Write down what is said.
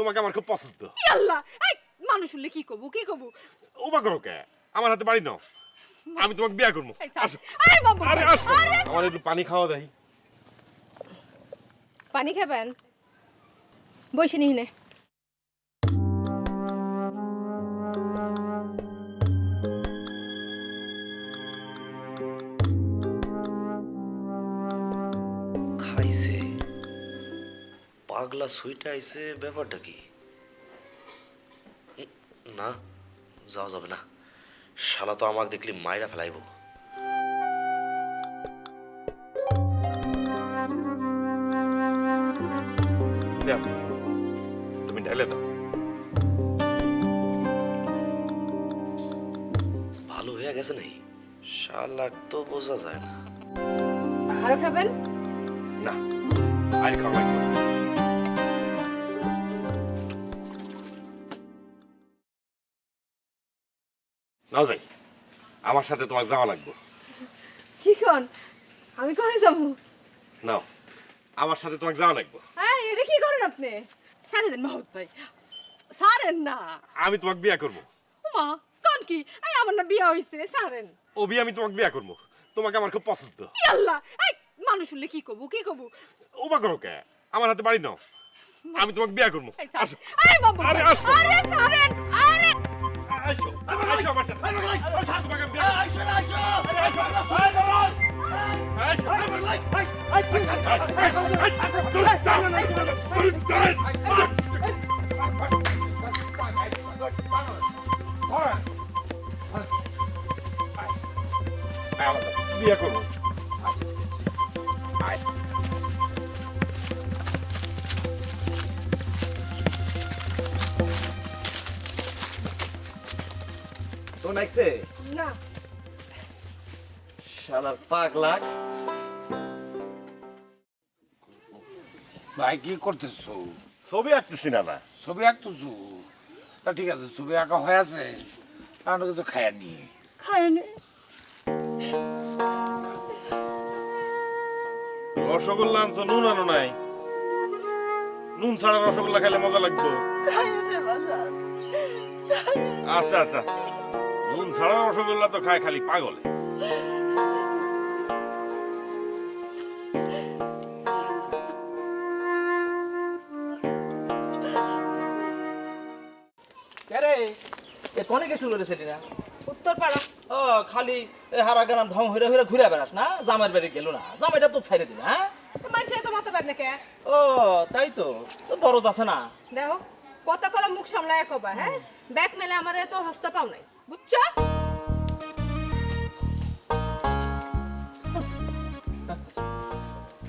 তোমাকে আমার খুব পছন্দ। আল্লাহ, এই মানুষ হলে কি কব কি কব? ওবা করো কে? আমার হাতে বাড়ি নাও, আমি তোমাকে বিয়ে করবো। আসো। আরে বাবা, আরে আসো, আমার একটু পানি খাওয়া দেই। পানি খাবেন? বসে নিহিনে। খাইছে পাগলা সুইটা আইছে, ব্যাপারটা কি? না, যাওয়া যাবে না, শালা তো আমাকে দেখলি মাইরা ফেলাইব। দাও, তুমি ঢেলে দাও। ভালো হয়ে গেছে নাই? শালা তো বোঝা যায় না। আরো খাবেন? না, আর খাওয়া লাগবে না। নাও যাই, আমার সাথে তোমার যাওয়া লাগবে। কি কোন? আমি কোনে যাবো? নাও, আমার সাথে তোমাকে যাওয়া লাগবে। হ্যাঁ, এটা কি করেন আপনি? ছাড়ে দেন মাহমুদ ভাই, ছাড়েন না। আমি তোমাকে বিয়ে করবো। মা কোন কি? এই আমার না বিয়া হইছে, ছাড়েন। ও বিয়ে আমি তোমাকে বিয়ে করবো, তোমাকে আমার খুব পছন্দ। আল্লাহ, এই মানুষ হলে কি কব কি কব? ওবা করো কে? আমার হাতে বাড়ি নাও, আমি তোমাকে বিয়ে করবো। আসো। আরে বাবা, আরে আসো। আরে ছাড়েন, আরে আসো, আসো আমার সাথে। তোমাকে আমি বিয়ে করবো। বিয়ে করবো। তো নাইছে না। শালার পাগলা। ভাই কি করতেছো? ছবি আঁকতেছি না না। ছবি আঁকতেছো? তা ঠিক আছে, ছবি আঁকা হয়ে আছে, আমরা কিছু খায়া নিয়ে। খায়নি। রসগোল্লা আনছো, নুন আনো নাই? নুন ছাড়া রসগোল্লা খেলে মজা লাগতো। আচ্ছা আচ্ছা, নুন ছাড়া রসগোল্লা তো খায় খালি পাগলে। আরে এ কোনে গেছিল রে সেদিনা? উত্তর পাড়া। ও খালি হারা গ্রাম ঢং হইরা হইরা ঘুরে বেড়াস না? জামাইয়ের বাড়ি গেল না? জামাইটা তো ছাইরে দিল। হ্যাঁ, মানুষে তো মাথা পায় না কে? ও তাই তো, তো বড় আছে না? দেখো কত করে মুখ সামলায় কবা, হ্যাঁ? ব্যাক মেলে আমার এত হস্ত পাও নাই, বুঝছো?